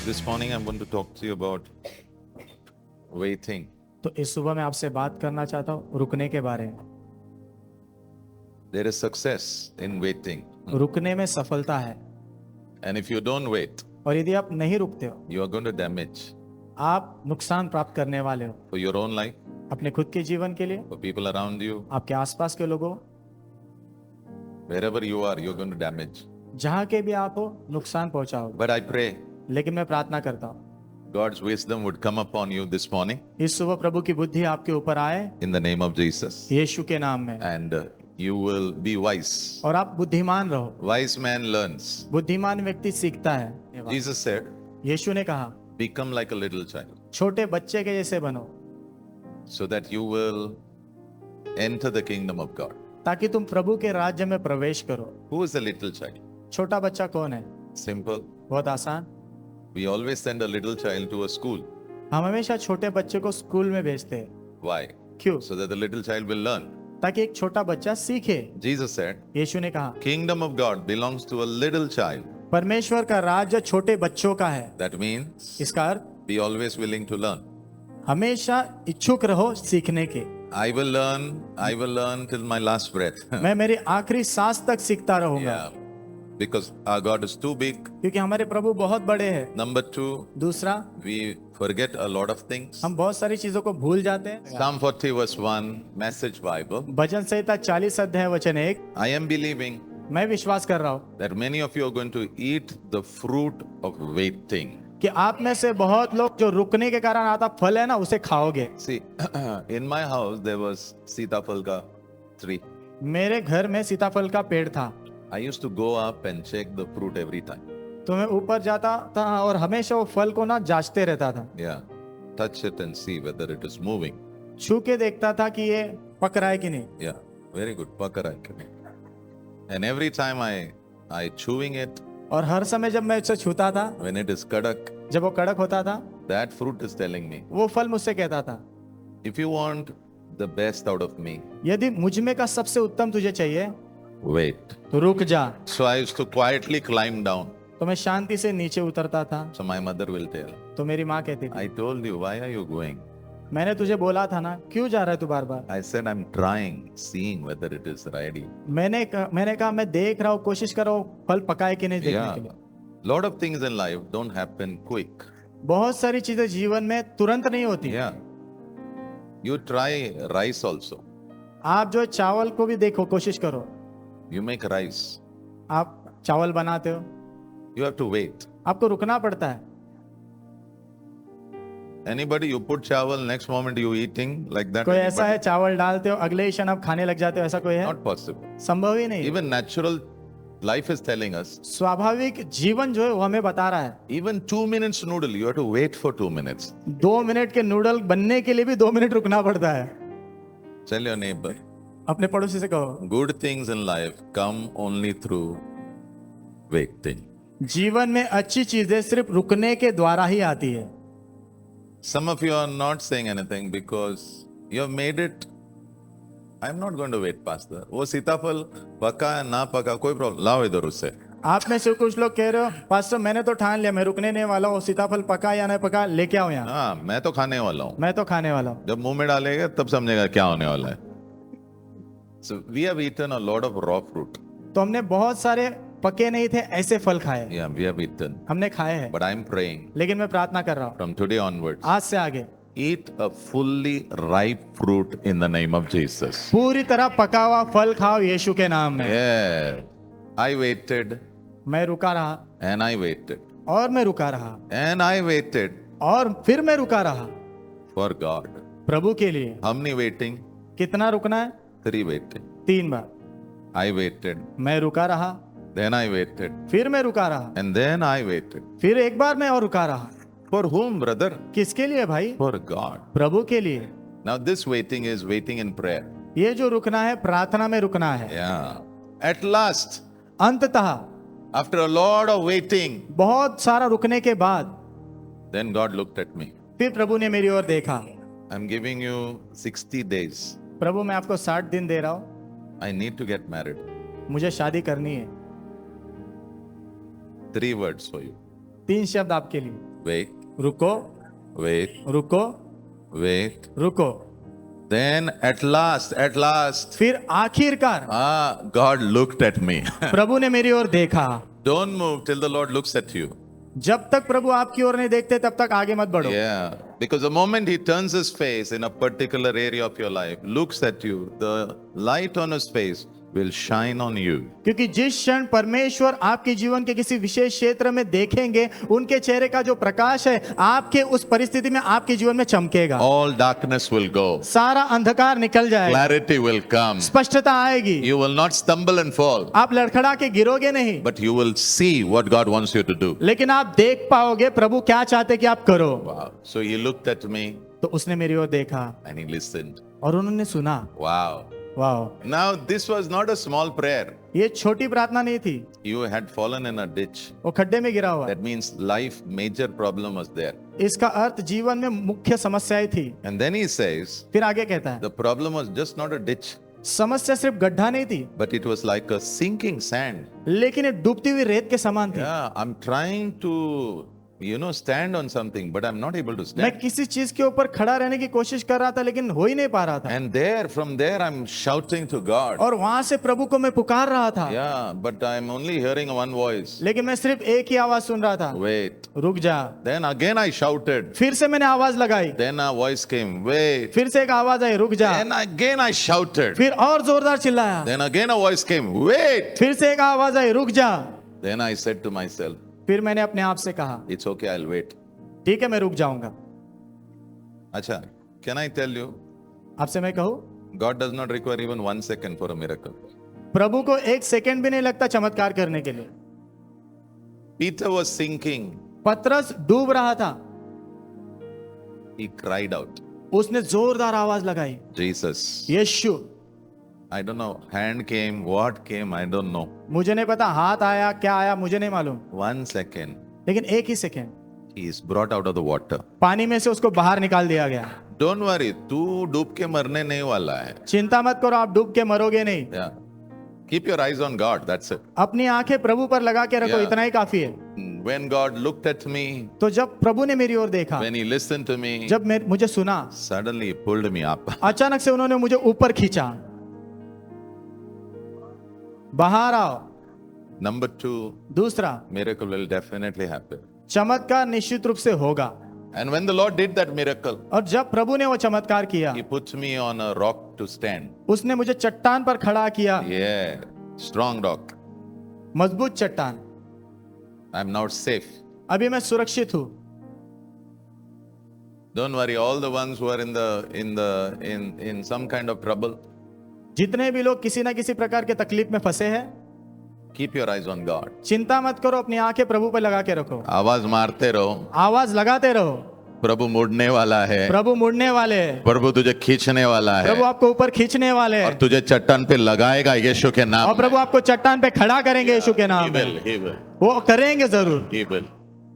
This morning I'm going to talk to you about waiting. तो इस सुबह मैं आपसे बात करना चाहता हूँ रुकने के बारे में। There is success in waiting. रुकने में सफलता है, And if you don't wait, और यदि आप नहीं रुकते हो you are going to damage आप नुकसान प्राप्त करने वाले हो, for your own life, अपने खुद के जीवन के लिए, for people around you. आपके आसपास के लोगों, Wherever you are, you're going to damage. जहाँ के भी आप हो नुकसान पहुंचाओगे। But I pray लेकिन मैं प्रार्थना करता हूँ God's wisdom would come upon you this morning इस सुबह प्रभु की बुद्धि आपके ऊपर आए in the name of Jesus. यीशु के नाम में, And you will be wise. और आप बुद्धिमान रहो। Wise man learns. बुद्धिमान व्यक्ति सीखता है। Jesus said, यीशु ने कहा become like a little child छोटे बच्चे के जैसे बनो so that you will enter the kingdom of God. ताकि तुम प्रभु के राज्य में प्रवेश करो। Who is the little child? छोटा बच्चा कौन है? Simple. बहुत आसान। We always send a little child to a school. हम हमेशा छोटे बच्चे को स्कूल में भेजते हैं। Why? क्यों? So that the little child will learn. ताकि एक छोटा बच्चा सीखे। Jesus said, यीशु ने कहा kingdom of God belongs to a little child. परमेश्वर का राज्य छोटे बच्चों का है। That means इसका अर्थ be always willing to learn. हमेशा इच्छुक रहो सीखने के। I will learn till my last breath. मैं मेरी आखिरी सांस तक सीखता रहूंगा। Yeah. Because our God is too big. क्योंकि हमारे प्रभु बहुत बड़े हैं। Number 2, दूसरा, we forget a lot of things. हम बहुत सारी चीजों को भूल जाते हैं। Psalm 40 verse 1, Message Bible. भजन संहिता 40 अध्याय वचन 1। I am believing मैं विश्वास कर रहा हूँ that many of you are going to eat the fruit of waiting. कि आप में से बहुत लोग जो रुकने के कारण आता फल है ना उसे खाओगे। See, in my house there was Sitapalka tree. मेरे घर में सीताफल का पेड़ था, I used to go up and check the fruit every time. तो मैं ऊपर जाता था और हमेशा वो फल को ना जांचते रहता था। Yeah, touch it and see whether it is moving. छू के देखता था कि ये पक रहा है कि नहीं। Yeah, very good. Pakara. And every time I chewing it, और हर समय जब मैं उसे छूता था, when it is kadak, जब वो कड़क होता था, that fruit is telling me, वो फल मुझसे कहता था if you want the best out of me, यदि मुझ में का सबसे उत्तम तुझे चाहिए wait. तो रुक जा। So I used to quietly climb down. तो मैं शांति से नीचे उतरता था। So my mother will tell, तो मेरी माँ कहती थी I told you, why are you going? मैंने तुझे बोला था ना, क्यों जा रहा है तू बार बार। I said, I'm trying, seeing whether it is ready. मैंने कहा मैं देख रहा हूँ, कोशिश कर रहा हूँ फल पकाए कि नहीं देखने Yeah. के लिए। Lot of things in life don't happen quick. बहुत सारी चीजें जीवन में तुरंत नहीं होती। Yeah. You try rice also. आप जो चावल को भी देखो, कोशिश करो। You make rice. आप चावल बनाते हो, You have to wait. आपको रुकना पड़ता है। Anybody, you put chawal, next moment you eating like that? कोई ऐसा Anybody? है चावल डालते हो अगले ही क्षण आप खाने लग जाते हो, ऐसा कोई है? Not possible. संभव ही नहीं। Even natural life is telling us, स्वाभाविक जीवन जो है वो हमें बता रहा है even 2 minutes noodle, you have to wait for 2 minutes. 2 minute के नूडल बनने के लिए भी 2 मिनट रुकना पड़ता है। Tell your neighbor, अपने पड़ोसी से कहो good things in life come only through waiting. जीवन में अच्छी चीजें सिर्फ रुकने के द्वारा ही आती है। Some of you are not saying anything because you have made it. I'm not going to wait, Pastor. वो सीताफल पका है ना पका कोई प्रॉब्लम, लाओ इधर उससे। आप में से कुछ लोग कह रहे हो पास्टर मैंने तो ठान लिया, मैं रुकने नहीं वाला हूँ, सीताफल पका या नहीं पका लेके आओ यहाँ। हाँ, मैं तो खाने वाला हूँ। मैं तो खाने वाला हूँ। जब मुंह में डालेगा तब समझेगा क्या होने वाला है। So we have eaten a lot of raw fruit. तो हमने बहुत सारे पके नहीं थे ऐसे फल खाए। Yeah, we have eaten. हमने खाए हैं। But I'm praying लेकिन मैं प्रार्थना कर रहा हूँ from today onwards, आज से आगे eat a fully ripe fruit in the name of Jesus. पूरी तरह पका हुआ फल खाओ यीशु के नाम में। Yeah. I waited मैं रुका रहा and I waited और मैं रुका रहा and I waited और फिर मैं रुका रहा for God. प्रभु के लिए। How many waiting? कितना रुकना है? 3 waiting. 3 बार। I waited. मैं रुका रहा, Then I waited. फिर मैं रुका रहा, And then I waited. फिर एक बार मैं और रुका रहा। For whom, brother? किसके लिए भाई? For God. प्रभु के लिए। Now this waiting is waiting in prayer. ये जो रुकना है प्रार्थना में रुकना है। Yeah. At last, अंततः after a lot of waiting, बहुत सारा रुकने के बाद then God looked at me. फिर प्रभु ने मेरी ओर देखा। I'm giving you 60 days. प्रभु मैं आपको 60 दिन दे रहा हूँ, I need to get married. मुझे शादी करनी है। 3 words for you. 3 शब्द आपके लिए। wait, रुको, wait, रुको, wait. रुको। Then at last, फिर आखिरकार God looked at me. प्रभु ने मेरी ओर देखा। Don't move till the Lord looks at you. जब तक प्रभु आपकी ओर नहीं देखते तब तक आगे मत बढ़ो। Yeah, because the moment He turns His face in a particular area of your life, looks at you, the light on His face will shine on you. क्योंकि जिस क्षण परमेश्वर आपके जीवन के किसी विशेष क्षेत्र में देखेंगे, उनके चेहरे का जो प्रकाश है आपके उस परिस्थिति में आपके जीवन में चमकेगा। All darkness will go. सारा अंधकार निकल जाएगा, Clarity will come. स्पष्टता आएगी। You will not stumble and fall, आप लड़खड़ा के गिरोगे नहीं, but you will see what God wants you to do. लेकिन आप देख पाओगे प्रभु क्या चाहते कि आप करो। Wow. So He looked at me तो उसने मेरी ओर देखा and He listened. और उन्होंने सुना। Wow. वाह, Now this was not a small prayer. ये छोटी प्रार्थना नहीं थी, You had fallen in a ditch. वो खड्डे में गिरा हुआ। That means life major problem was there. इसका अर्थ जीवन में मुख्य समस्याएं थी। And then He says, फिर आगे कहता है, the problem was just not a ditch, समस्या सिर्फ गड्ढा नहीं थी, but it was like a sinking sand. लेकिन ये डूबती हुई रेत के समान थी। Yeah, I'm trying to, stand on something, but I'm not able to मैं stand. किसी चीज के ऊपर खड़ा रहने की कोशिश कर रहा था, लेकिन हो ही नहीं पा रहा था। And from there, I'm shouting to God. और वहां से प्रभु को मैं पुकार रहा था, Yeah, but I'm only hearing one voice. लेकिन मैं सिर्फ एक ही आवाज सुन रहा था, Wait. रुक जा। Then again I shouted. फिर से मैंने आवाज लगाई, Then a voice came. Wait. फिर से एक आवाज आई, रुक जा। Then again I shouted. फिर और जोरदार चिल्लाया, Then again a voice came. Wait. फिर से एक आवाज आई, रुक जा। Then I said to myself, फिर मैंने अपने आप से कहा, it's okay, I'll wait. ठीक है मैं रुक जाऊंगा। Acha, can I tell you, आपसे मैं कहूँ, God does not require even 1 second for a miracle. प्रभु को एक सेकंड भी नहीं लगता चमत्कार करने के लिए। Peter was sinking. पतरस डूब रहा था, He cried out, उसने जोरदार आवाज लगाई, Jesus. Yeshu. I don't know, hand came, what came, I don't know. मुझे नहीं पता हाथ आया क्या आया, मुझे नहीं मालूम, 1 second, लेकिन एक ही second he is brought out of the water. पानी में से उसको बाहर निकाल दिया गया। Don't worry, तू डूब के मरने नहीं वाला है. चिंता मत करो, आप डूब के मरोगे नहीं। Yeah. Keep your eyes on God, that's it. अपनी आंखें प्रभु पर लगा के रखो, Yeah. इतना ही काफी है। When God looked at me, तो जब प्रभु ने मेरी ओर देखा, when He listened to me, जब मुझे सुना, suddenly He pulled me up. अचानक से उन्होंने मुझे ऊपर खींचा। बाहर आओ। Number 2, दूसरा, miracle will definitely happen. चमत्कार निश्चित रूप से होगा। And when the Lord did that miracle, और जब प्रभु ने वो चमत्कार किया, He put me on a rock to stand. उसने मुझे चट्टान पर खड़ा किया, Yeah, strong rock. मजबूत चट्टान। I'm now safe. अभी मैं सुरक्षित हूँ। Don't worry, all the ones who are in some kind of trouble, जितने भी लोग किसी ना किसी प्रकार के तकलीफ में फंसे हैं, keep your eyes on God. चिंता मत करो, अपनी आंखें प्रभु पर लगा के रखो, आवाज मारते रहो, आवाज लगाते रहो। प्रभु मुड़ने वाला है, प्रभु मुड़ने वाले हैं, प्रभु तुझे खींचने वाला प्रभु है आपको ऊपर खींचने वाले और हैं, तुझे चट्टान पे लगाएगा यीशु के नाम और प्रभु आपको चट्टान पे खड़ा करेंगे यीशु के में. नाम He में। will, he will, वो करेंगे जरूर, he will.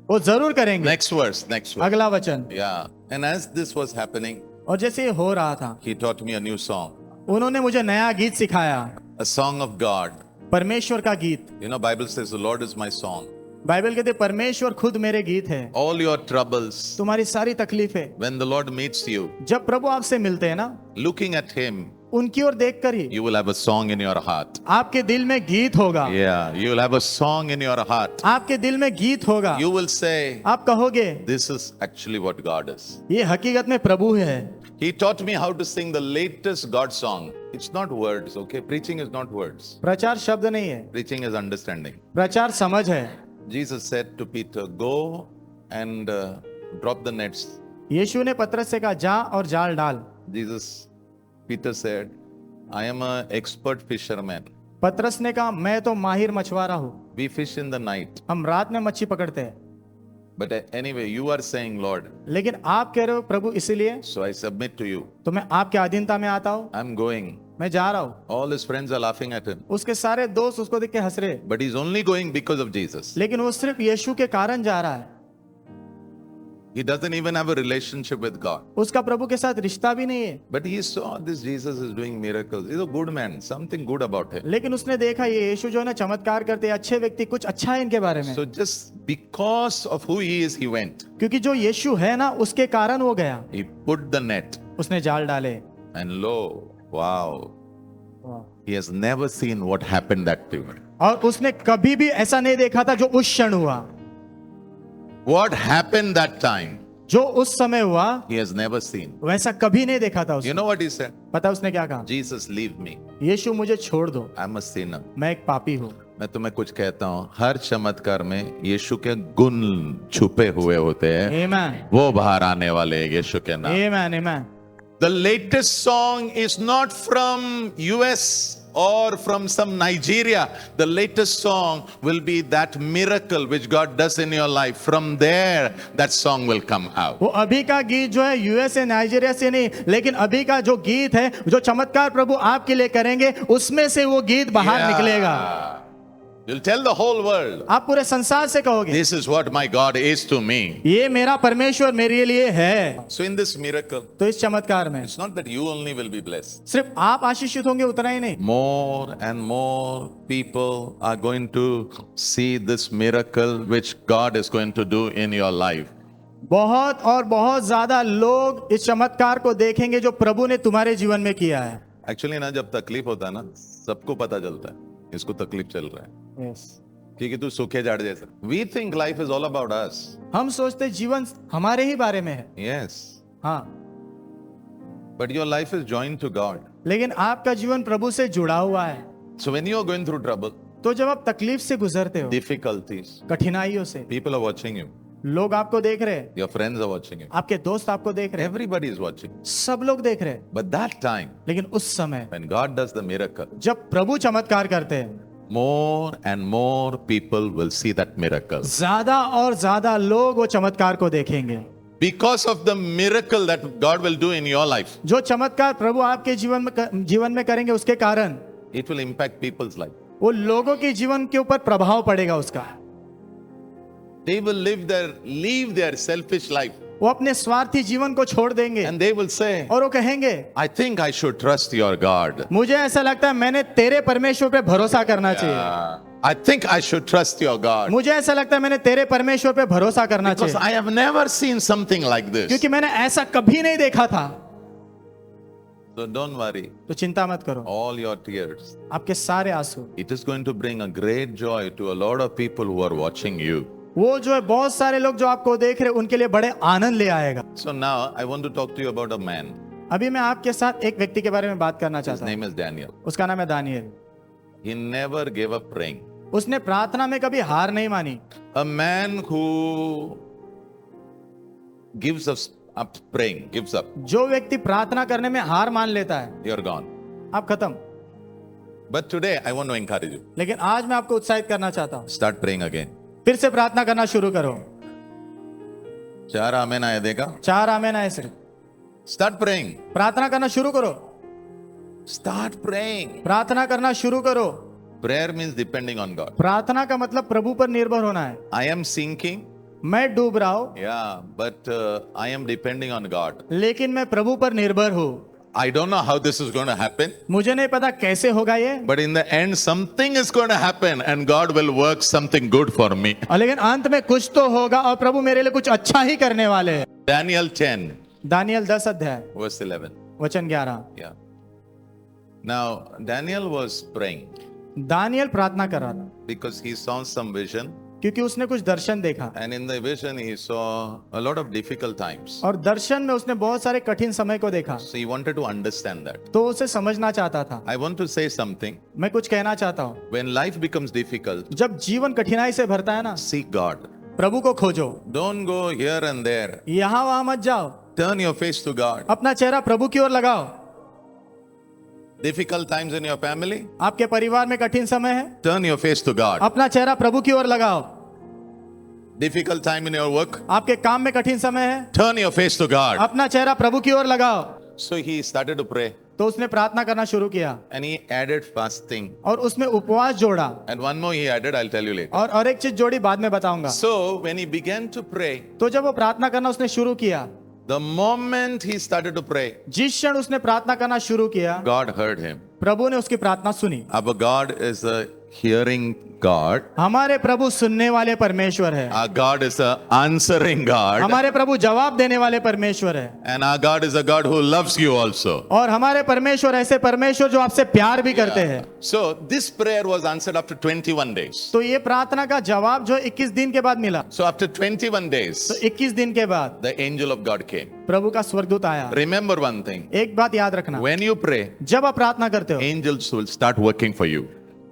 वो जरूर करेंगे। Next verse. अगला वचन। Yeah. And as this was happening, और जैसे ये हो रहा था, He taught me a new song, उन्होंने मुझे नया गीत सिखाया, a song of God. परमेश्वर का गीत। You know, Bible says the Lord is my song. Bible कहते परमेश्वर खुद मेरे गीत है। All your troubles, तुम्हारी सारी तकलीफें, when the Lord meets you, जब प्रभु आपसे मिलते हैं ना, looking at Him, उनकी ओर देखकर ही you will have a song in your heart. आपके दिल में गीत होगा। Yeah, you will have a song in your heart. आपके दिल में गीत होगा। You will say, आप कहोगे, this is actually what God is. ये हकीकत में प्रभु है। He taught me how to sing the latest God song. It's not words, okay? Preaching is not words. प्रचार शब्द नहीं है, Preaching is understanding. प्रचार समझ है। Jesus said to Peter, go and drop the nets. यीशु ने पतरस से कहा, जा और जाल डाल। Peter said, I am an expert fisherman. पतरस ने कहा, मैं तो माहिर मछुआरा हूँ, We fish in the night. हम रात में मच्छी पकड़ते हैं। But anyway, you are saying, Lord, लेकिन आप कह रहे हो प्रभु इसीलिए, so I submit to you. तो मैं आपके अधीनता में आता हूँ, I'm going. मैं जा रहा हूँ। All his friends are laughing at him. उसके सारे दोस्त उसको देख के हंस रहे, But he's only going because of Jesus. लेकिन वो सिर्फ यीशु के कारण जा रहा है। He doesn't even have a relationship with God. उसका प्रभु के साथ रिश्ता भी नहीं है, But he saw this Jesus is doing miracles. He's a good man. Something good about him. लेकिन उसने देखा ये यीशु जो है ना चमत्कार करते हैं, अच्छे व्यक्ति, कुछ अच्छा है इनके बारे में। So just because of who he is, he went. क्योंकि जो यीशु है ना उसके कारण वो गया, He put the net. उसने जाल डाले। And lo, wow. He has never seen what happened that day. और उसने कभी भी ऐसा नहीं देखा था जो उस क्षण हुआ, What happened that time? जो उस समय हुआ He has never seen. वैसा कभी नहीं देखा था You उसने। know what he said? पता उसने क्या कहा? Jesus, leave me. यीशु मुझे छोड़ दो, I'm a sinner. मैं एक पापी हूँ। मैं तुम्हें कुछ कहता हूँ, हर चमत्कार में यीशु के गुण छुपे हुए होते हैं, आमेन, वो बाहर आने वाले हैं यीशु के नाम। आमेन, आमेन। The latest song is not from US or from some Nigeria. The latest song will be that miracle which God does in your life. From there, that song will come out. वो अभी का गीत जो है USA Nigeria से नहीं, लेकिन अभी का जो गीत है, जो चमत्कार प्रभु आपके लिए करेंगे, उसमें से वो गीत बाहर निकलेगा। You'll tell the whole world, आप पूरे संसार से कहोगे, this is what my God is to me. ये मेरा परमेश्वर मेरे लिए है। So in this miracle, तो इस चमत्कार में it's not that you only will be blessed. सिर्फ आप आशीषित होंगे उतना ही नहीं, More and more people are going to see this miracle which God is going to do in your life. बहुत और बहुत ज्यादा लोग इस चमत्कार को देखेंगे जो प्रभु ने तुम्हारे जीवन में किया है। Actually ना, जब तकलीफ होता है ना, सबको पता चलता है इसको तकलीफ चल रहा है, क्योंकि तू सूखे झाड़ जैसा। We think life is all about us. हम सोचते जीवन हमारे ही बारे में है। Yes. हाँ, But your life is joined to God. लेकिन आपका जीवन प्रभु से जुड़ा हुआ है। So when you are going through trouble, तो जब आप तकलीफ से गुजरते हो, difficulties, कठिनाइयों से, people are watching you. लोग आपको देख रहे हैं, Your friends are watching you. आपके दोस्त आपको देख रहे हैं, Everybody is watching. सब लोग देख रहे हैं। But that time, लेकिन उस समय when God does the miracle, जब प्रभु चमत्कार करते हैं, more and more people will see that miracle. ज्यादा और ज्यादा लोग वो चमत्कार को देखेंगे। Because of the miracle that God will do in your life, जो चमत्कार प्रभु आपके जीवन में करेंगे, उसके कारण it will impact people's life. वो लोगों के जीवन के ऊपर प्रभाव पड़ेगा उसका। They will leave their selfish life, वो अपने स्वार्थी जीवन को छोड़ देंगे and they will say, और वो कहेंगे, I think I should trust your God. मुझे ऐसा लगता है मैंने तेरे परमेश्वर पे भरोसा करना चाहिए। I think I should trust your God. मुझे ऐसा लगता है मैंने तेरे परमेश्वर पे भरोसा करना Because चाहिए, I have never seen something like this. क्योंकि मैंने ऐसा कभी नहीं देखा था। So don't worry. तो चिंता मत करो, All your tears, आपके सारे आंसू, it is going to bring a great joy to a lot of people who are watching you. वो जो है बहुत सारे लोग जो आपको देख रहे हैं उनके लिए बड़े आनंद ले आएगा। So now I want to talk to you about a man. अभी मैं आपके साथ एक व्यक्ति के बारे में बात करना His चाहता हूँ। name is Daniel. उसका नाम है Daniel. He never gave up praying. उसने प्रार्थना में कभी हार नहीं मानी। A man who gives up praying, gives up. जो व्यक्ति प्रार्थना करने में हार मान लेता है, You're gone. आप खत्म। But today I want to encourage you. लेकिन आज मैं आपको उत्साहित करना चाहता हूँ, Start praying again. फिर से प्रार्थना करना शुरू करो। 4 आमेन आए देगा. 4 आमीन आए सिर्फ। Start praying. प्रार्थना करना शुरू करो। Start praying. प्रार्थना करना शुरू करो। Prayer means depending on God. प्रार्थना का मतलब प्रभु पर निर्भर होना है। I am sinking. मैं डूब रहा हूँ, Yeah, but I am depending on God. लेकिन मैं प्रभु पर निर्भर हूँ। I don't know how this is going to happen, मुझे नहीं पता कैसे होगा ये, but in the end, something is going to happen and God will work something good for me. और लेकिन अंत में कुछ तो होगा और प्रभु मेरे लिए कुछ अच्छा ही करने वाले हैं। Daniel 10, दानियल 10 अध्याय verse 11. वचन 11। Yeah. Now, Daniel was praying Daniel प्रार्थना कर रहा था because he saw some vision, क्योंकि उसने कुछ दर्शन देखा, and in the vision, he saw a lot of difficult times. और दर्शन में उसने बहुत सारे कठिन समय को देखा, So he wanted to understand that. तो उसे समझना चाहता था। I want to say something. मैं कुछ कहना चाहता हूँ, When life becomes difficult, जब जीवन कठिनाई से भरता है ना, seek God. प्रभु को खोजो। Don't go here and there. यहाँ वहां मत जाओ, Turn your face to God. अपना चेहरा प्रभु की ओर लगाओ। Difficult times in your family, आपके परिवार में कठिन समय है, turn your face to God. अपना चेहरा प्रभु की ओर लगाओ। Difficult time in your work, आपके काम में कठिन समय है, turn your face to God. अपना चेहरा प्रभु की ओर लगाओ। So he started to pray. तो उसने प्रार्थना करना शुरू किया and he added fasting. और उसमें उपवास जोड़ा And one more he added, I'll tell you later. और एक चीज जोड़ी बाद में बताऊंगा। So when he began to pray, तो जब वो प्रार्थना करना उसने शुरू किया, the moment he started to pray, जिस क्षण उसने प्रार्थना करना शुरू किया, God heard him. प्रभु ने उसकी प्रार्थना सुनी। Our God is a hearing God. हमारे प्रभु सुनने वाले परमेश्वर है, Our God is a answering God. हमारे प्रभु जवाब देने वाले परमेश्वर है, And our God is a God who loves you also. और हमारे परमेश्वर ऐसे परमेश्वर जो आपसे प्यार भी करते हैं। So this prayer was answered after 21 days. तो ये प्रार्थना का जवाब जो 21 दिन के बाद मिला, So after 21 days, तो 21 दिन के बाद the angel of God came. प्रभु का स्वर्गदूत आया। Remember one thing. एक बात याद रखना, When you pray, जब आप प्रार्थना करते हो, angels will start working for you.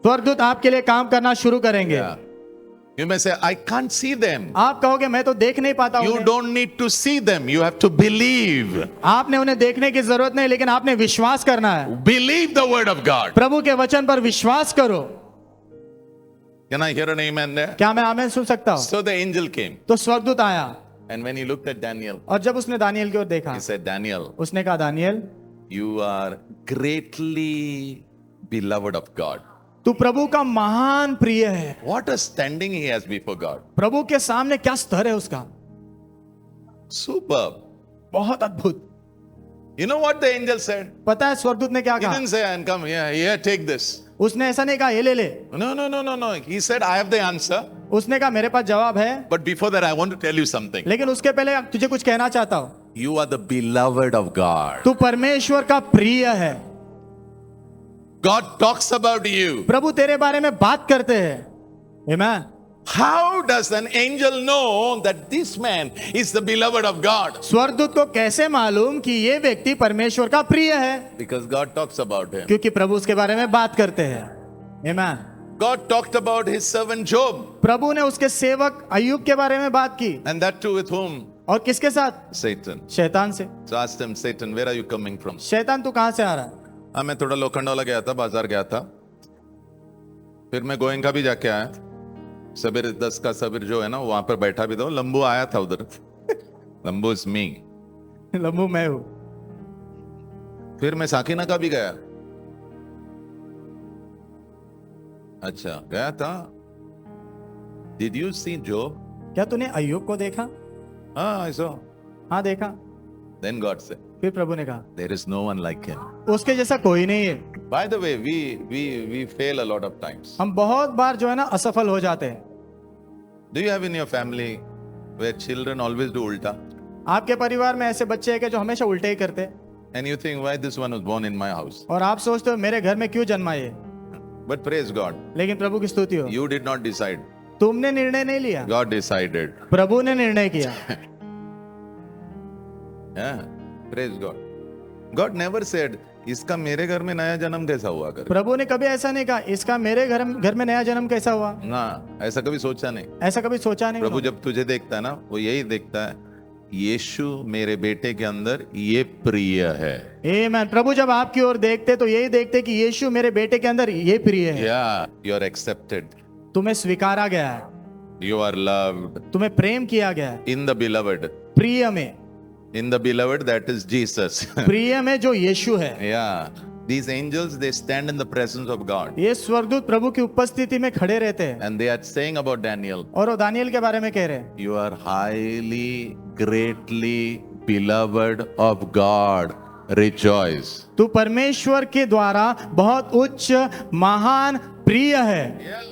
स्वर्गदूत आपके लिए काम करना शुरू करेंगे। Yeah. You may say, I can't see them. आप कहोगे मैं तो देख नहीं पाता You हूँ। don't need to see them. You have to believe. आपने उन्हें देखने की जरूरत नहीं, लेकिन आपने विश्वास करना है। Believe the word of God. प्रभु के वचन पर विश्वास करो। Can I hear an amen there? क्या मैं आमीन सुन सकता हूँ? So the angel came. तो स्वर्गदूत आया, And when he looked at Daniel, और जब उसने दानियल की ओर देखा, he said, Daniel, उसने कहा Daniel, you are greatly beloved of God. तू प्रभु का महान प्रिय है। What a standing he has before God. प्रभु के सामने क्या स्तर है उसका, Superb. बहुत अद्भुत। You know what the angel said? पता है स्वर्गदूत ने क्या He कहा? didn't say, and come here, take this. उसने ऐसा नहीं कहा ये ले ले, No. He said, I have the answer. उसने कहा मेरे पास जवाब है, But before that, I want to tell you something. लेकिन उसके पहले तुझे कुछ कहना चाहता हूँ। You are the beloved of God. तू परमेश्वर का प्रिय है। God talks about you. प्रभु तेरे बारे में बात करते हैं। आमीन। How does an angel know that this man is the beloved of God? स्वर्गदूत को कैसे मालूम कि ये व्यक्ति परमेश्वर का प्रिय है? Because God talks about him. क्योंकि प्रभु उसके बारे में बात करते हैं। आमीन। God talked about his servant Job. प्रभु ने उसके सेवक अय्यूब के बारे में बात की, And that too with whom? और किसके साथ? Satan. शैतान से। So asked him, Satan, where are you coming from? शैतान तू कहां से आ रहा है? हाँ, मैं थोड़ा लोखंडवाला गया था, बाजार गया था, फिर मैं गोयंका भी जाके आया। सबीर 10 का सबीर जो है ना, वहां पर बैठा भी था, लंबू आया था उधर। लंबू इज मी। लंबू मैं हूं। फिर मैं साकिना का भी गया। अच्छा, गया था। Did you see Job? क्या तूने अय्यूब को देखा? हाँ, I saw. हाँ देखा। Then God said, फिर प्रभु ने कहा there is no one like him. उसके जैसा कोई नहीं है। By the way, we fail a lot of times. हम बहुत बार जो है ना असफल हो जाते हैं। Do you have in your family where children always do ulta? आपके परिवार में ऐसे बच्चे हैं कि जो हमेशा उल्टे ही करते हैं, And you think, why this one was born in my house? और आप सोचते हो मेरे घर में क्यों जन्मा ये? But praise God, लेकिन प्रभु की स्तुति हो, you did not decide. तुमने निर्णय नहीं लिया, God decided. प्रभु ने निर्णय किया। Yeah, praise God. God never said, इसका मेरे घर में नया जन्म कैसा हुआ कर। प्रभु ने कभी ऐसा नहीं कहा इसका मेरे घर में नया जन्म कैसा हुआ। ना, ऐसा कभी सोचा नहीं। ऐसा कभी सोचा नहीं। प्रभु जब तुझे देखता है ना, वो यही देखता है, यीशु मेरे बेटे के अंदर ये प्रिय है। आमीन। प्रभु जब आपकी ओर देखते तो यही देखते कि यीशु मेरे बेटे के अंदर ये प्रिय है। Yeah, you are accepted. तुम्हें स्वीकारा गया है, You are loved. तुम्हें प्रेम किया गया है। In the beloved. प्रिय में, In the beloved, that is Jesus. प्रिय में जो यीशु है। Yeah. These angels, they stand in the presence of God. ये स्वर्गदूत प्रभु की उपस्थिति में खड़े रहते हैं, And they are saying about Daniel, और वो दानियल के बारे में कह रहे हैं, you are highly, greatly beloved of God. Rejoice. तू परमेश्वर के द्वारा बहुत उच्च महान प्रिय है।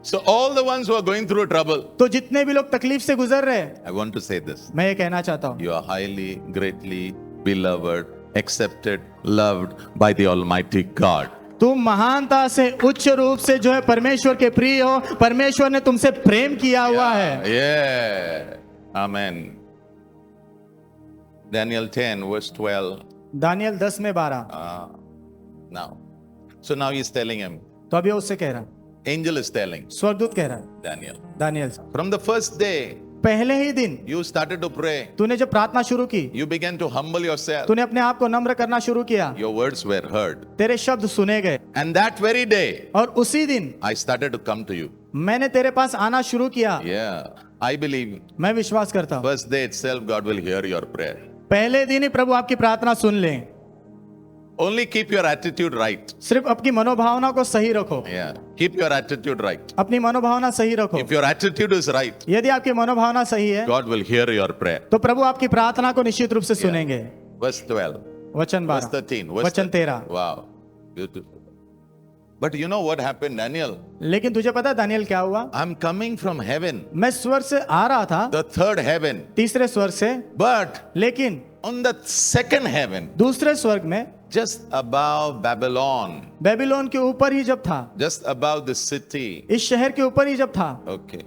So all the ones who are going through trouble, तो जितने भी लोग तकलीफ से गुजर रहे हैं, I want to say this. मैं ये कहना चाहता हूँ, You are highly, greatly beloved, accepted, loved by the Almighty God. तुम महानता से उच्च रूप से जो है परमेश्वर के प्रिय हो, परमेश्वर ने तुमसे प्रेम किया हुआ है। Yeah. Amen. Daniel 10 verse 12. Daniel 10 में 12। Now. So now he's telling him. तो अभी उससे कह रहा, Angel is telling स्वर्गदूत कह रहा है Daniel. दानियल से, From the first day पहले ही दिन you started to pray, तूने जब प्रार्थना शुरू की, you began to humble yourself. तूने अपने आप को नम्र करना शुरू किया, Your words were heard. तेरे शब्द सुने गए, And that very day, और उसी दिन I started to come to you. मैंने तेरे पास आना शुरू किया। Yeah. I believe मैं विश्वास करता हूँ first day itself God will hear your prayer. पहले दिन ही प्रभु आपकी प्रार्थना सुन ले। Only keep your attitude right. सिर्फ अपनी मनोभावना को सही रखो, Yeah. Keep your attitude right. अपनी मनोभावना सही रखो। If your attitude is right, यदि आपकी मनोभावना सही है God will hear your prayer. तो प्रभु आपकी प्रार्थना को निश्चित रूप से सुनेंगे। Verse 12. वचन Verse 12, 13. वचन 13। Wow. Beautiful. But you know what happened, Daniel? लेकिन तुझे पता है दानियल क्या हुआ? I'm coming from heaven, मैं स्वर्ग से आ रहा था, the third heaven. तीसरे स्वर्ग से, But लेकिन on the second heaven, दूसरे स्वर्ग में just above Babylon, बेबीलोन के ऊपर ही जब था, just above the city. इस शहर के ऊपर ही जब था, Okay.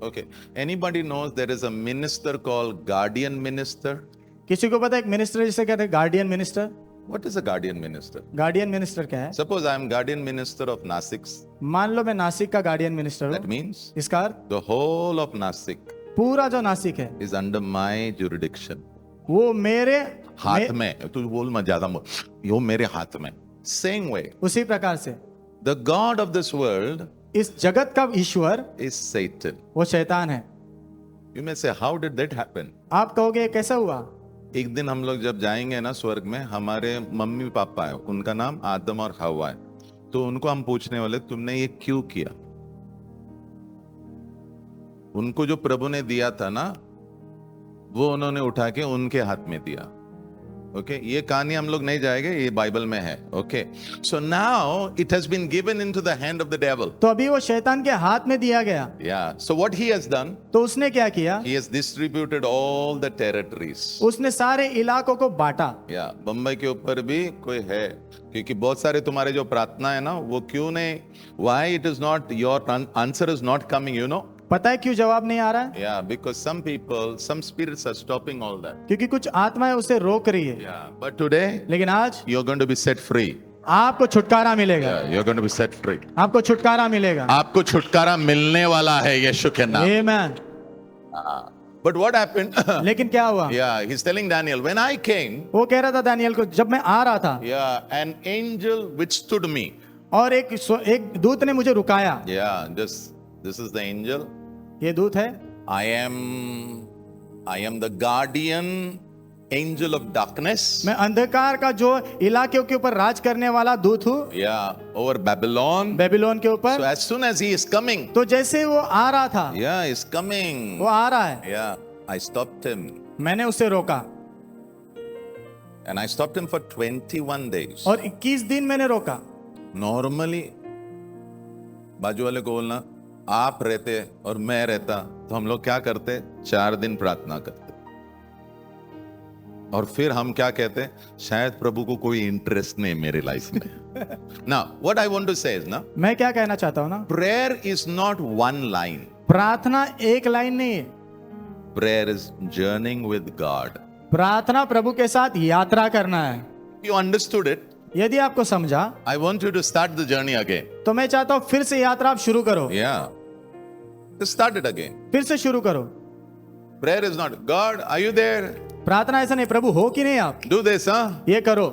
Okay. Anybody knows there is a minister called guardian minister? किसी को पता है एक मिनिस्टर जिसे कहते हैं guardian minister? What is a guardian minister? Guardian minister क्या है? Suppose I am guardian minister of Nasik. मान लो मैं नासिक का गार्डियन मिनिस्टर That हूँ, means इसका अर्थ the whole of Nasik पूरा जो नासिक है is under my jurisdiction. वो मेरे हाथ में, तू बोल मत ज्यादा बोल, यो मेरे हाथ में. Same way, उसी प्रकार से the God of this world इस जगत का ईश्वर is Satan. वो शैतान है। You may say, how did that happen? आप कहोगे ये कैसा हुआ? एक दिन हम लोग जब जाएंगे ना स्वर्ग में, हमारे मम्मी पापा है, उनका नाम आदम और हवा है, तो उनको हम पूछने वाले तुमने ये क्यों किया? उनको जो प्रभु ने दिया था ना, वो उन्होंने उठा के उनके हाथ में दिया। ओके, ये कहानी हम लोग नहीं जाएंगे, ये बाइबल में है। Okay, so now it has been given into the hand of the devil. तो अभी वो शैतान के हाथ में दिया गया। या so what he has done, तो उसने क्या किया? He has distributed all the territories. उसने सारे इलाकों को बांटा। या बम्बई के ऊपर भी कोई है, क्योंकि बहुत सारे तुम्हारे जो प्रार्थना है ना, वो क्यों नहीं, why it is not, your answer is not coming, you know? पता है क्यों जवाब नहीं आ रहा है? Yeah, because some people, some spirits are stopping all that. क्योंकि कुछ आत्माएं उसे रोक रही है। Yeah, but today लेकिन आज you're going to be set free. आपको छुटकारा मिलेगा। Yeah, you're going to be set free. आपको छुटकारा मिलेगा। आपको छुटकारा मिलने वाला है यीशु के नाम। आमीन। But what happened? लेकिन क्या हुआ? Yeah, he's telling Daniel, when I came, वो कह रहा था दानियल को, जब मैं आ रहा था, yeah, an angel withstood me. और एक दूत ने मुझे रुकाया। Yeah, this is the angel. ये दूत है। I am the guardian angel of darkness. मैं अंधकार का जो इलाके के ऊपर राज करने वाला दूत हूँ। Yeah, over Babylon. बेबीलोन के ऊपर। So as soon as he is coming, तो जैसे वो आ रहा था, yeah, he's coming. वो आ रहा है, Yeah, I stopped him. मैंने उसे रोका। And I stopped him for 21 days. और 21 दिन मैंने रोका। Normally, बाजू वाले को बोलना, आप रहते और मैं रहता तो हम लोग क्या करते? 4 दिन प्रार्थना करते, और फिर हम क्या कहते? शायद प्रभु को कोई इंटरेस्ट नहीं मेरे लाइफ में। Now, what I want to say is ना, मैं क्या कहना चाहता हूँ ना, prayer is not one line. प्रार्थना एक लाइन नहीं है। Prayer is journeying with God. प्रार्थना प्रभु के साथ यात्रा करना है। You understood it? यदि आपको समझा, I want you to start the journey again. तो मैं चाहता हूँ फिर से यात्रा आप शुरू करो। Yeah. Just start it again. फिर से शुरू करो। Prayer is not, God, are you there? प्रार्थना ऐसा नहीं, प्रभु हो कि नहीं आप? Do this, huh? ये करो।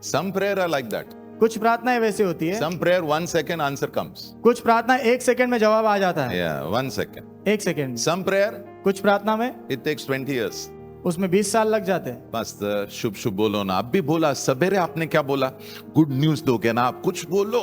Some prayer are like that. कुछ प्रार्थनाएं वैसे होती है। Some prayer 1 second answer comes. कुछ प्रार्थना 1 सेकंड में जवाब आ जाता है। Yeah, 1 second. 1 second. Some prayer, कुछ प्रार्थना में it takes 20 years. उसमें 20 साल लग जाते हैं। बस शुभ शुभ बोलो ना, आप भी बोला सवेरे, आपने क्या बोला? गुड न्यूज दोगे ना, आप कुछ बोलो।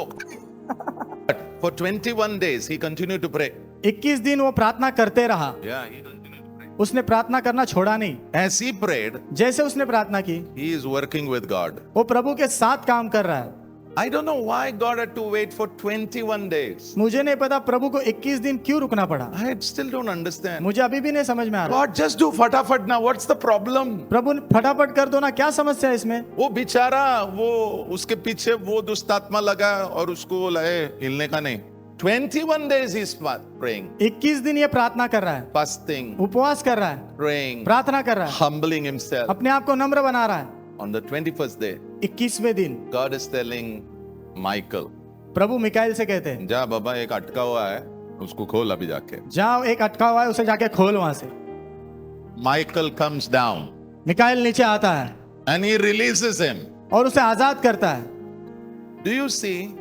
But for 21 days he continued to pray. 21 दिन वो प्रार्थना करते रहा। Yeah, he continued to pray. उसने प्रार्थना करना छोड़ा नहीं। As he prayed, जैसे उसने प्रार्थना की, he is working with God. वो प्रभु के साथ काम कर रहा है। I don't know why God had to wait for 21 days. मुझे नहीं पता प्रभु को 21 दिन क्यों रुकना पड़ा। I still don't understand. मुझे अभी भी नहीं समझ में आ रहा। God, just do फटाफट now. What's the problem? प्रभु फटाफट कर दो ना, क्या समस्या है इसमें? वो बेचारा, वो उसके पीछे वो दुष्ट आत्मा लगा और उसको बोला हिलने का नहीं। 21 days he's praying. 21 दिन ये प्रार्थना कर रहा है, Fasting, उपवास कर रहा है, praying, प्रार्थना कर रहा है, humbling himself. अपने आप को नम्र बना रहा है। On the 21st day, 21वें दिन God is telling Michael, प्रभु मिकाइल से कहते हैं, जा बाबा, एक अटका हुआ है, उसको खोल अभी जाके। जाओ, एक अटका हुआ है, उसे जाके खोल वहां से। Michael comes down मिकाइल नीचे आता है and he releases him. और उसे आजाद करता है। Do you see?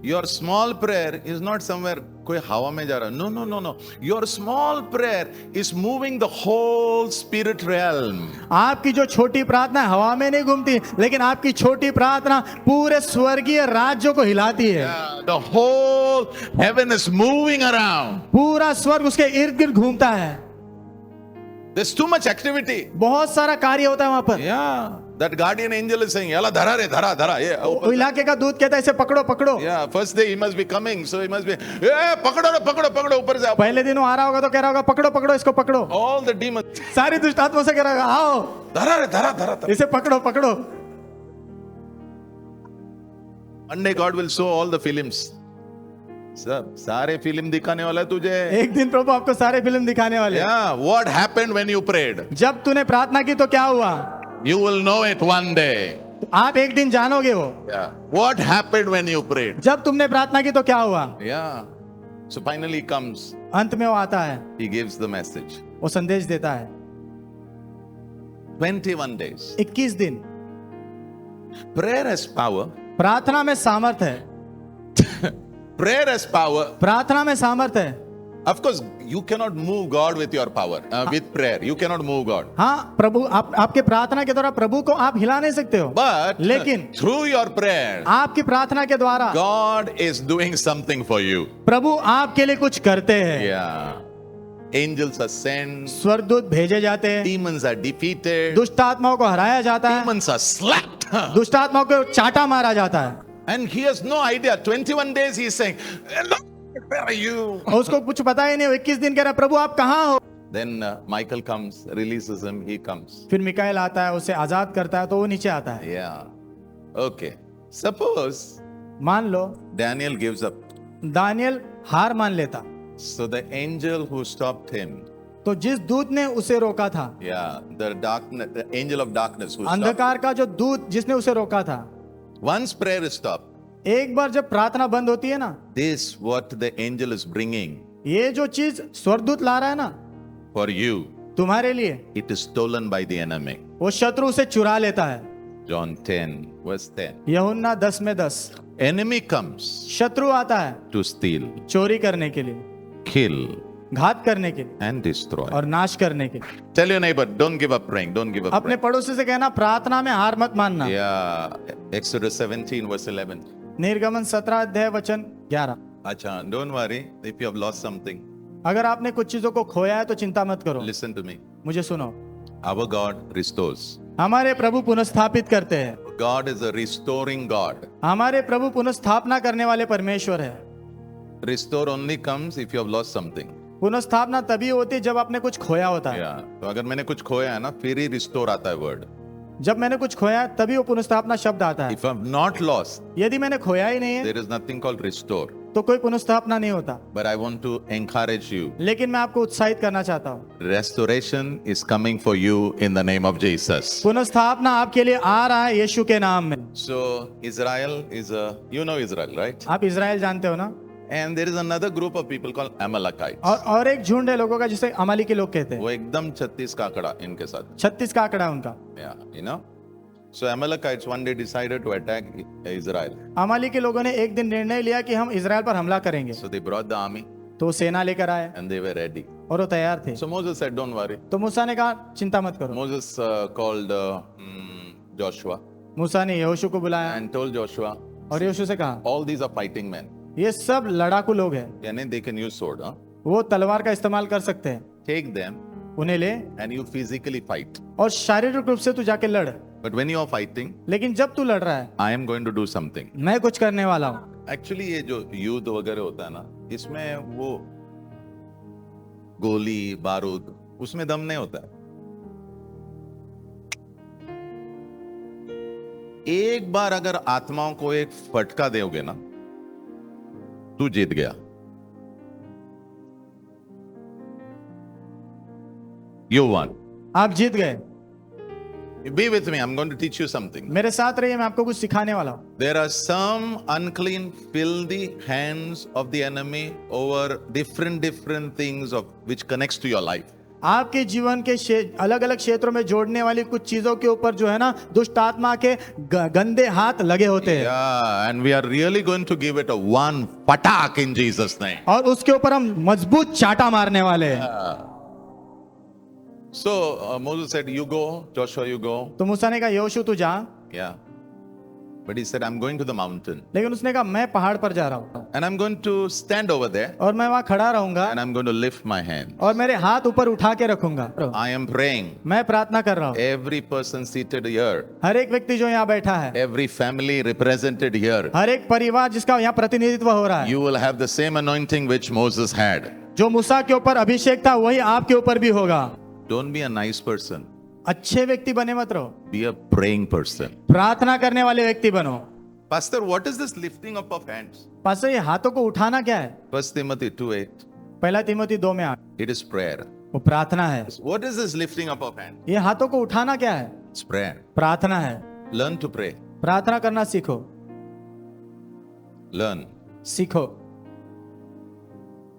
Your small prayer is not somewhere कोई हवा में जा रहा है. No, no, no, no. Your small prayer is moving the whole spirit realm. आपकी जो छोटी प्रार्थना हवा में नहीं घूमती, लेकिन आपकी छोटी प्रार्थना पूरे स्वर्गीय राज्यों को हिलाती है. Yeah, the whole heaven is moving around. पूरा स्वर्ग उसके इर्द गिर्द घूमता है. There's too much activity. बहुत सारा कार्य होता है वहां पर. Yeah, that guardian angel is saying, "Yalla dhara re, dhara, dhara." Yeah, वो इलाके का दूत कहता है इसे पकड़ो पकड़ो. yeah. First day he must be coming, so he must be, "Yeah, पकड़ो रे, पकड़ो, पकड़ो ऊपर से." पहले दिन वो आ रहा होगा तो कह रहा होगा पकड़ो पकड़ो इसको पकड़ो. All the demons, सारी दुष्ट आत्मा से कह रहा होगा आओ dhara re, dhara, dhara, dhara. इसे पकड़ो पकड़ो. One day God will show all the films. सब सारे फिल्म दिखाने वाला है तुझे. एक दिन प्रभु आपको सारे फिल्म दिखाने वाले हैं. Yeah, what happened when you prayed? जब तूने प्रार्थना की तो क्या हुआ? You will know it one day. आप एक दिन जानोगे वो. Yeah. What happened when you prayed? जब तुमने प्रार्थना की तो क्या हुआ? Yeah. So finally he comes. अंत में वो आता है, He gives the message. वो संदेश देता है. 21 days. 21 दिन. Prayer has power. प्रार्थना में सामर्थ है. Prayer has power. प्रार्थना में सामर्थ है. Of course, you cannot move God with your power. With prayer, you cannot move God. हाँ प्रभु आपके प्रार्थना के द्वारा प्रभु को आप हिला नहीं सकते हो. But लेकिन through your prayer, आपकी प्रार्थना के द्वारा God is doing something for you. प्रभु आपके लिए कुछ करते हैं. Yeah. Angels are sent. स्वर्गदूत भेजे जाते हैं. Demons are defeated. दुष्ट आत्माओं को हराया जाता है. Demons are slapped. दुष्ट आत्माओं को चाटा मारा जाता है. And he has no idea. 21 days he is saying, "Lord, where are you?" और उसको कुछ पता ही नहीं. 21 दिन कह रहा प्रभु आप कहाँ हो. Then Michael comes, releases him, he comes. फिर मिकाएल आता है, उसे आजाद करता है तो वो नीचे आता है. Yeah. Okay. Suppose मान लो Daniel gives up. दानियल हार मान लेता. So the angel who stopped him, तो जिस दूत ने उसे रोका था, yeah, the angel of darkness who stopped. अंधकार का जो दूत जिसने उसे रोका था, Once prayer is stopped, एक बार जब प्रार्थना बंद होती है ना, this what the angel is bringing ये जो चीज स्वर्गदूत ला रहा है ना for you, तुम्हारे लिए, it is stolen by the enemy. वो शत्रु उसे चुरा लेता है. John 10, verse 10. यूहन्ना 10 में 10. Enemy comes शत्रु आता है to steal, चोरी करने के लिए, kill, घात करने के लिए and destroy. और नाश करने के लिए. Tell your neighbor, don't give up praying. Don't give up अपने praying. पड़ोसी से कहना प्रार्थना में हार मत मानना. Yeah, Exodus 17, verse 11. निर्गमन 17 अध्याय वचन 11. Acha, don't worry if you have lost something. अगर आपने कुछ चीजों को खोया है तो चिंता मत करो. Listen to me. मुझे सुनो. Our God restores. हमारे प्रभु पुनर्स्थापित करते हैं. God is a restoring God. हमारे प्रभु पुनर्स्थापना करने वाले परमेश्वर है. Restore only comes if you have lost something. पुनर्स्थापना तभी होती है जब आपने कुछ खोया होता है. Yeah. तो अगर मैंने कुछ खोया है ना, फिर ही restore आता है word. जब मैंने कुछ खोया तभी वो पुनर्स्थापना शब्द आता है. If I have not lost, यदि मैंने खोया ही नहीं है there is nothing called restore. तो कोई पुनर्स्थापना नहीं होता. But I want to encourage you. लेकिन मैं आपको उत्साहित करना चाहता हूँ. Restoration is coming for you in the name of Jesus. पुनर्स्थापना आपके लिए आ रहा है यीशु के नाम में. So Israel is you know Israel, right? आप इजराइल जानते हो ना. And there is another group of people called Amalekites. और एक झुंड है लोगों का जिसे अमाली के लोग कहते हैं. वो एकदम 36 का आंकड़ा इनके साथ. 36 का आंकड़ा है उनका. Yeah, you know. So Amalekites one day decided to attack Israel. अमाली के लोगों ने एक दिन निर्णय लिया कि हम इजराइल पर हमला करेंगे. So they brought the army तो सेना लेकर आए and they were ready. और वो तैयार थे. So Moses said, "Don't worry." तो मूसा ने कहा चिंता मत करो. Moses called Joshua मूसा ने यहोशू को बुलाया and told Joshua, और यहोशू से कहा "All these are fighting men. ये सब लड़ाकू लोग हैं. यानी they can use sword, huh? वो तलवार का इस्तेमाल कर सकते हैं. Take them उन्हें ले and you physically fight. और शारीरिक रूप से तू जाके लड़. But when you are fighting, लेकिन जब तू लड़ रहा है I am going to do something. मैं कुछ करने वाला हूँ. Actually ये जो युद्ध वगैरह होता है ना, इसमें वो गोली बारूद उसमें दम नहीं होता है. एक बार अगर आत्माओं को एक फटका दोगे ना, तू जीत गया. You won. आप जीत गए. Be with me. I'm going to teach you something. मेरे साथ रहिए, मैं आपको कुछ सिखाने वाला हूँ. There are some unclean, filthy hands of the enemy over different things of which connects to your life. आपके जीवन के अलग अलग क्षेत्रों में जोड़ने वाली कुछ चीजों के ऊपर जो है ना दुष्ट आत्मा के गंदे हाथ लगे होते हैं। Yeah, and we are really going to give it a one patak in Jesus' name. और उसके ऊपर हम मजबूत चाटा मारने वाले हैं। So Moses said, "You go, Joshua, you go." तो मूसा ने कहा योशु तू जा, Yeah. But he said, "I'm going to the mountain लेकिन उसने कहा मैं पहाड़ पर जा रहा हूँ and I'm going to stand over there और मैं वहां खड़ा रहूंगा and I'm going to lift my hand. और मेरे हाथ ऊपर उठा के रखूंगा। I am praying. मैं प्रार्थना कर रहा हूँ। Every person seated here, हर एक व्यक्ति जो यहाँ बैठा है, every family represented here, हर एक परिवार जिसका यहाँ प्रतिनिधित्व हो रहा है, you will have the same anointing which Moses had. जो मूसा के ऊपर अभिषेक था वही आपके ऊपर भी होगा। Don't be a nice person. अच्छे व्यक्ति बने मत रहो, Be a praying person. प्रार्थना करने वाले व्यक्ति बनो। Pastor, what is this lifting up of hands? Pastor ये हाथों को उठाना क्या है? 1 Timothy 2:8. पहला तिमोथी 2:8 It is prayer. वो प्रार्थना है। What is this lifting up of hands? ये हाथों को उठाना क्या है? It's prayer. प्रार्थना है। Learn to pray. प्रार्थना करना सीखो, Learn. सीखो।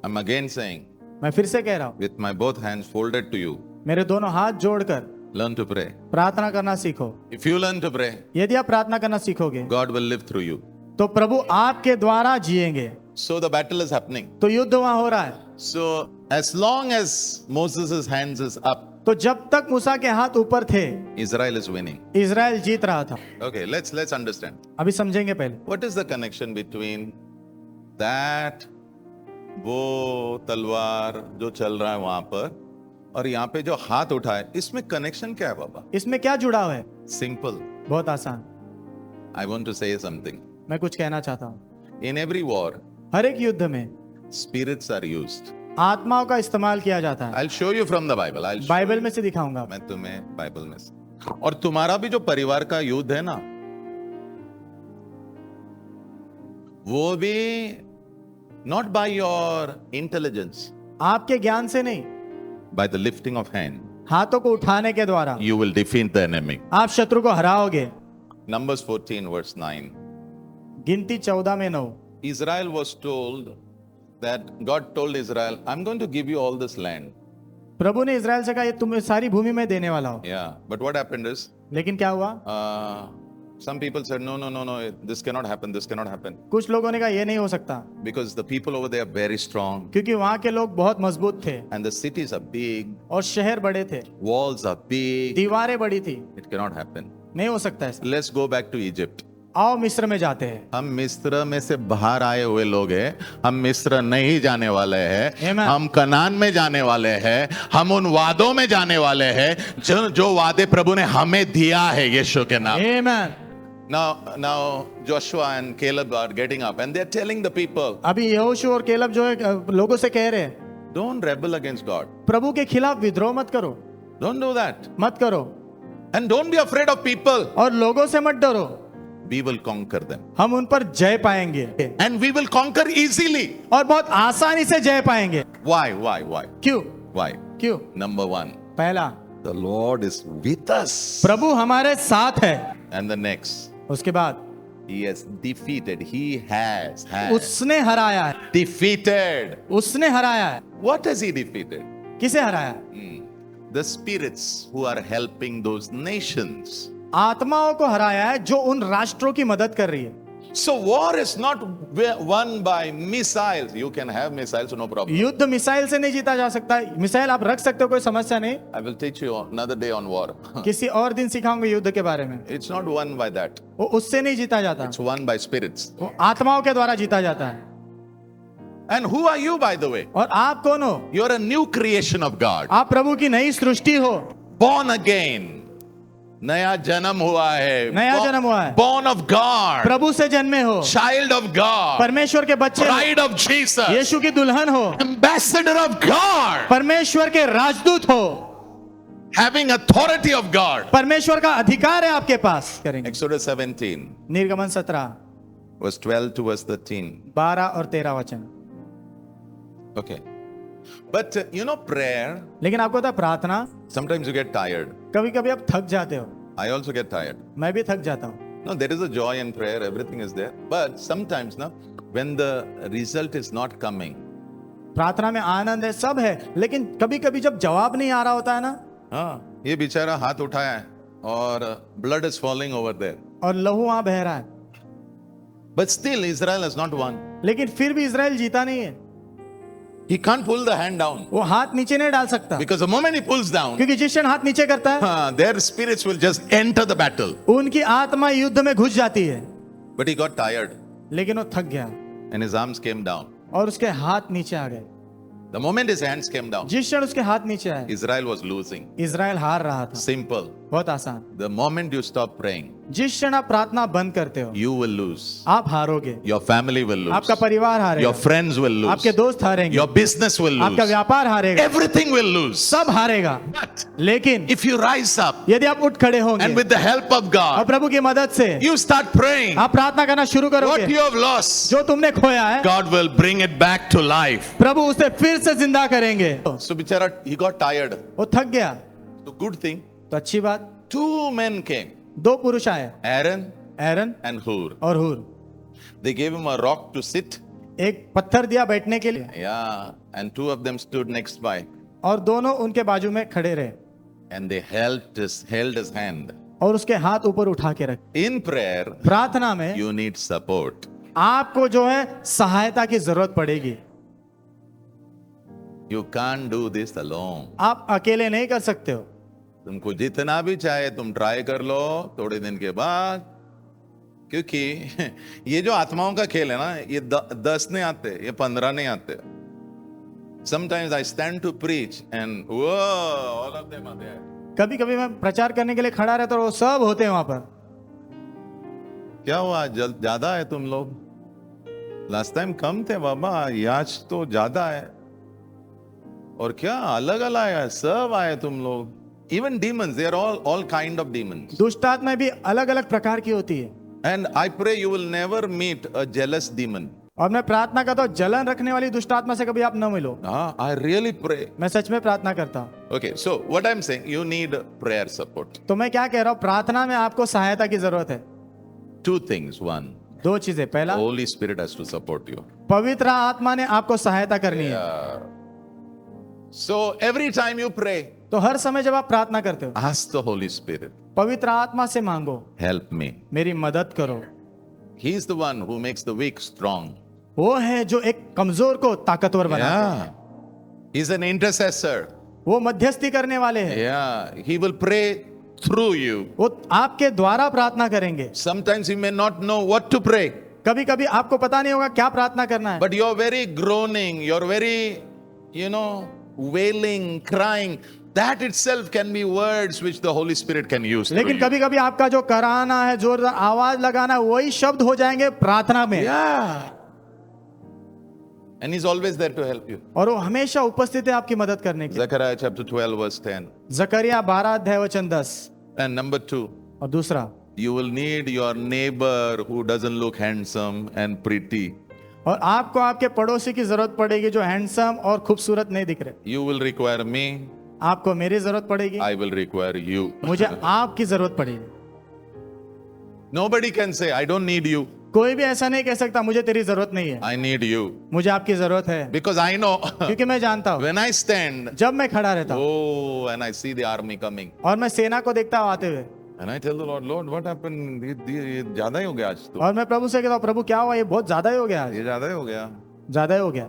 I'm again saying, मैं फिर से कह रहा हूँ, with my both hands folded to you, मेरे दोनों हाथ जोड़कर learn to pray. प्रार्थना करना सीखो। If you learn to pray, यदि आप प्रार्थना करना सीखोगे God will live through you. तो प्रभु आपके द्वारा जिएंगे। So the battle is happening. तो युद्ध वहां हो रहा है। So as long as Moses' hands is up, तो जब तक मूसा के हाथ ऊपर थे Israel is winning. इजराइल जीत रहा था। Okay, let's understand. अभी समझेंगे पहले What is the connection between that, वो तलवार जो चल रहा है वहां पर, और यहाँ पे जो हाथ उठा है, इसमें कनेक्शन क्या है बाबा? इसमें क्या जुड़ाव है? Simple. बहुत आसान। I want to say something. मैं कुछ कहना चाहता हूँ। In every war, हर एक युद्ध में spirits are used. आत्माओं का इस्तेमाल किया जाता है। I'll show you from the Bible. I'll show Bible you. में से दिखाऊंगा। मैं तुम्हें बाइबल में से, और तुम्हारा भी जो परिवार का युद्ध है ना, वो भी not by your intelligence, आपके ज्ञान से नहीं, by the lifting of hand, हाथों को उठाने के द्वारा you will defeat the enemy. आप शत्रु को हराओगे। Numbers 14 verse 9. गिनती 14:9 Israel was told that God told Israel, I'm going to give you all this land. प्रभु ने इजराइल से कहा ये तुम्हें सारी भूमि में देने वाला हूँ। Yeah, but what happened is, लेकिन क्या हुआ? some people said, no, this cannot happen, this cannot happen. कुछ लोगों ने कहा ये नहीं हो सकता, Because the people over there are very strong, क्योंकि वहां के लोग बहुत मजबूत थे and the cities are big, और शहर बड़े थे, walls are big. दीवारें बड़ी थी, It cannot happen. नहीं हो सकता ऐसा। Let's go back to Egypt. आओ मिस्र में जाते हैं। हम मिस्र में से बाहर आए हुए लोग हैं, हम मिस्र नहीं जाने वाले हैं, Amen. हम कनान में जाने वाले हैं, हम उन वादों में जाने वाले हैं जो वादे प्रभु ने हमें दिया है यीशु के नाम। आमीन। Now Joshua and Caleb are getting up and they're telling the people, अभी यहोशू और केलब जो है लोगों से कह रहे हैं, don't rebel against God. प्रभु के खिलाफ विद्रोह मत करो, Don't do that. मत करो, And don't be afraid of people. और लोगों से मत डरो, We will conquer them. हम उन पर जय पाएंगे And we will conquer easily. और बहुत आसानी से जय पाएंगे। Why? क्यों? Why? क्यों? Number one, पहला, the Lord is with us. प्रभु हमारे साथ है। And the next, उसके बाद He has defeated. He has उसने हराया है, defeated. उसने हराया है। What has He defeated? किसे हराया है? The spirits who are helping those nations. आत्माओं को हराया है जो उन राष्ट्रों की मदद कर रही है। So war is not won by missiles. You can have missiles, no problem. युद्ध मिसाइल से नहीं जीता जा सकता। मिसाइल आप रख सकते हो, कोई समस्या नहीं। I will teach you another day on war. किसी और दिन सिखाऊंगा युद्ध के बारे में। It's not won by that. वो उससे नहीं जीता जाता, It's won by spirits. वो आत्माओं के द्वारा जीता जाता है। And who are you, by the way? और आप कौन हो? You are a new creation of God. आप प्रभु की नई सृष्टि हो, Born again. नया जन्म हुआ है। नया जन्म हुआ है। Born of God. प्रभु से जन्मे हो, Child of God. परमेश्वर के बच्चे हो, Bride of Jesus. यीशु की दुल्हन हो, Ambassador of God. परमेश्वर के राजदूत हो, Having authority of God. परमेश्वर का अधिकार है आपके पास। करेंगे Exodus 17, निर्गमन 17 verse 12 to verse 13. 12 और 13 वचन। Okay. But prayer, लेकिन आपको पता है प्रार्थना, sometimes you get tired. कभी कभी आप थक जाते हो, I also get tired. मैं भी थक जाता हूँ। No, there is a joy in prayer, everything is there. But sometimes, when the result is not coming, प्रार्थना में आनंद है, सब है, लेकिन कभी कभी जब जवाब नहीं आ रहा होता है ना, हाँ, ये बेचारा हाथ उठाया है और blood is falling over there, और लहू वहां बह रहा है, but still Israel has not won. लेकिन फिर भी इजराइल जीता नहीं है. He can't pull the hand down वो हाथ नीचे नहीं डाल सकता, because the moment he pulls down, क्योंकि जिस क्षण हाथ नीचे करता है their spirits will just enter the battle. उनकी आत्मा युद्ध में घुस जाती है. But he got tired लेकिन वो थक गया and his arms came down. और उसके हाथ नीचे आ गए. The moment his hands came down, जिस क्षण उसके हाथ नीचे आए, Israel was losing. इजराइल हार रहा था. Simple. बहुत आसान. The moment you stop praying, जिस क्षण आप प्रार्थना बंद करते हो, you will lose. आप हारोगे. Your family will lose. आपका परिवार हारेगा. Your friends will lose. आपके दोस्त हारेंगे. Your business will आपका lose. व्यापार हारेगा. Everything will lose. सब हारेगा. But लेकिन if you rise up यदि आप उठ खड़े होंगे and with the help of और God, प्रभु की मदद से you start praying, आप प्रार्थना करना शुरू what करोगे, you have lost, जो तुमने खोया है God will bring it back to life. प्रभु उसे फिर से जिंदा करेंगे. So bichara, he got tired. वो थक गया. So good thing, तो अच्छी बात, 2 men came, दो पुरुष आए, Aaron एरन and Hur. और हूर. They gave him a rock to sit. एक पत्थर दिया बैठने के लिए, Yeah, and 2 of them stood next by, और दोनों उनके बाजू में खड़े रहे and they held his hand. और उसके हाथ ऊपर उठा के रखे. In prayer, प्रार्थना में you need support. आपको जो है सहायता की जरूरत पड़ेगी. You can't do this alone. आप अकेले नहीं कर सकते हो. तुमको जितना भी चाहे तुम ट्राई कर लो थोड़े दिन के बाद, क्योंकि ये जो आत्माओं का खेल है ना, ये 10 नहीं आते, ये 15 नहीं आते. Sometimes I stand to preach and whoa, all of them are there. कभी कभी मैं प्रचार करने के लिए खड़ा रहता हूँ, वो सब होते हैं वहां पर. क्या हुआ, ज्यादा है तुम लोग? लास्ट टाइम कम थे बाबा, ये आज तो ज्यादा है. और क्या अलग अलग आया, सब आए तुम लोग. Even demons, they are all kind of demons. दुष्ट आत्मा भी अलग अलग प्रकार की होती है. And I pray you will never meet a jealous demon. और मैं प्रार्थना करता हूँ जलन रखने वाली दुष्ट आत्मा से कभी आप न मिलो. I really pray. मैं सच में प्रार्थना करता हूँ. Okay, so what I'm saying, you need prayer support. तो मैं क्या कह रहा हूँ, प्रार्थना में आपको सहायता की जरूरत है. 2 things. One, दो चीजें. पहला, Holy Spirit has to support you. पवित्र आत्मा ने आपको सहायता करनी है. So every time you pray, तो हर समय जब आप प्रार्थना करते हो, ask the Holy Spirit, पवित्र आत्मा से मांगो, help me. मेरी मदद करो. He is the one who makes the weak strong. वो है जो एक कमजोर को ताकतवर बनाता है. Yeah. He's an intercessor. वो मध्यस्थी करने वाले हैं. Yeah. He will pray through you. वो आपके द्वारा प्रार्थना करेंगे. Sometimes you may not know what to pray. कभी कभी आपको पता नहीं होगा क्या प्रार्थना करना है. But you're very groaning, you're very, wailing, crying. That itself can be words which the Holy Spirit can use. through लेकिन you. कभी कभी आपका जो कराना है, जोरदार आवाज लगाना है, वही शब्द हो जाएंगे प्रार्थना में. Yeah. And He's always there to help you. और वो हमेशा उपस्थित है आपकी मदद करने के लिए. Zechariah chapter 12 verse 10. जकरिया 12 अध्याय वचन 10. And number 2, और दूसरा, you will need your neighbor who doesn't look handsome and pretty. और आपको आपके पड़ोसी की जरूरत पड़ेगी जो हैंडसम और खूबसूरत नहीं दिख रहे. You will require me. आपको मेरी जरूरत पड़ेगी. I will require you. मुझे आपकी जरूरत पड़ेगी. Nobody can say, I don't need you. कोई भी ऐसा नहीं कह सकता मुझे तेरी जरूरत नहीं है. I need you. मुझे आपकी जरूरत है. Because I know क्योंकि मैं जानता हूँ when I stand, जब मैं खड़ा रहता हूँ oh, and I see the army coming. और मैं सेना को देखता हूँ आते हुए, And I tell the Lord, Lord, what happened? ये ज्यादा ही हो गया आज तो. और मैं प्रभु से कहता हूँ, प्रभु क्या हुआ, ये बहुत ज्यादा ही हो गया. आज ये ज्यादा ही हो गया. ज्यादा ही हो गया.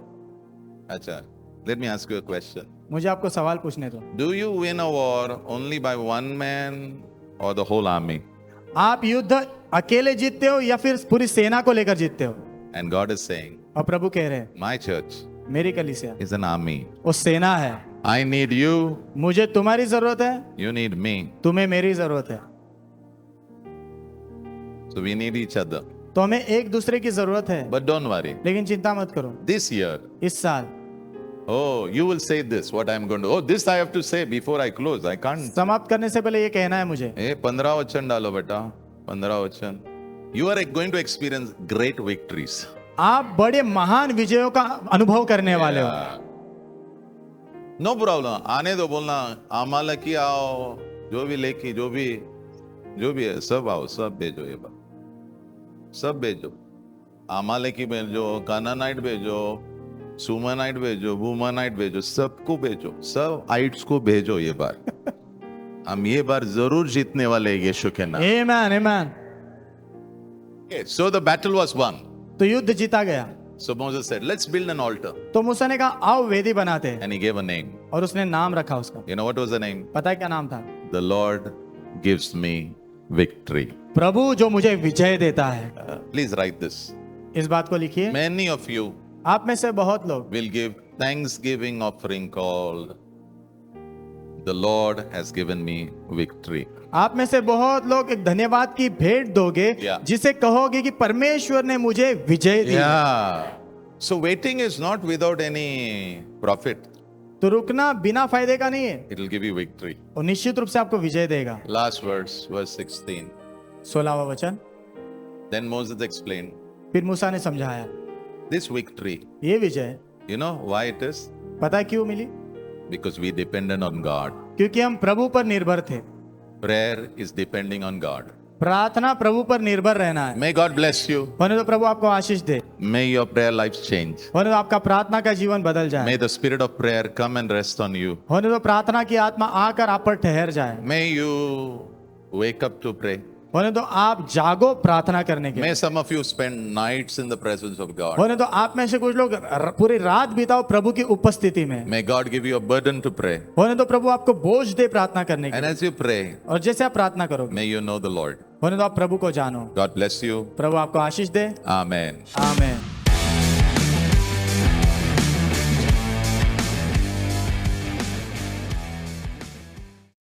अच्छा, let me ask you a question. मुझे आपको सवाल पूछने दो. Do you win a war only by one man or the whole army? आप युद्ध अकेले जीतते हो या फिर पूरी सेना को लेकर जीतते हो? And God is saying, और प्रभु कह रहे हैं, my church मेरी कलीसिया is an army. वो सेना है. I need you. मुझे तुम्हारी जरूरत है, You need me. तुम्हें मेरी जरूरत है. So we need each other. तो हमें एक दूसरे की जरूरत है. But don't worry. लेकिन चिंता मत करो. This year, इस साल oh, you will say this, what I'm going to. Oh, this I have to say before I close. I can't. समाप्त करने से पहले ये कहना है मुझे. 15 वचन डालो बेटा. 15 वचन. You are going to experience great victories. आप बड़े महान विजयों का अनुभव करने वाले हो. No problem. आने दो, बोलना आमाला की आओ, जो भी लेकी, जो भी है, सब आओ, सब भेजो. ये बात सब भेजो. आमाले की भेजो, कानानाइट भेजो, सुमनाइट भेजो, वुमनाइट भेजो, सबको भेजो, सब आइट्स को भेजो ये बार। हम ये बार जरूर जीतने वाले हैं यीशु के नाम। आमेन आमेन। So the battle was won. तो युद्ध जीता गया। So Moses said, let's build an altar. तो मूसा ने कहा आओ वेदी बनाते हैं, And he gave a name. और उसने नाम रखा उसका। You know what was the name? पता है क्या नाम था? The Lord gives me victory. प्रभु जो मुझे विजय देता है। Please write this. इस बात को लिखिए। Many of you आप में से बहुत लोग will give thanksgiving offering called the Lord has given me victory. आप में से बहुत लोग एक धन्यवाद की भेंट दोगे, Yeah. जिसे कहोगे कि परमेश्वर ने मुझे विजय दी। Yeah. So waiting is not without any profit. तो रुकना बिना फायदे का नहीं है, It will give you victory. और निश्चित रूप से आपको विजय देगा। Last verse 16. 16वां वचन। Then Moses explained, फिर मूसा ने समझाया, this victory, ये विजय you know why it is? पता है क्यों मिली? Because we depended on God. क्योंकि हम प्रभु पर निर्भर थे। Prayer is depending on God. प्रार्थना प्रभु पर निर्भर रहना है। May God bless you. होने तो प्रभु आपको आशीष दे, May your prayer lives change. होने तो आपका प्रार्थना का जीवन बदल जाए, May the spirit of prayer come and rest on you. होने तो प्रार्थना की आत्मा आकर आप पर ठहर जाए, May you wake up to pray. होने तो आप जागो प्रार्थना करने के, May some of you spend nights in the presence of God. होने तो आप में से कुछ लोग पूरी रात बिताओ प्रभु की उपस्थिति में, May God give you a burden to pray. होने तो प्रभु आपको बोझ दे प्रार्थना करने And की, as you pray, और जैसे आप प्रार्थना करोगे may you know the Lord. होने तो आप प्रभु को जानो। God bless you. प्रभु आपको आशीष दे। Amen. आमेन।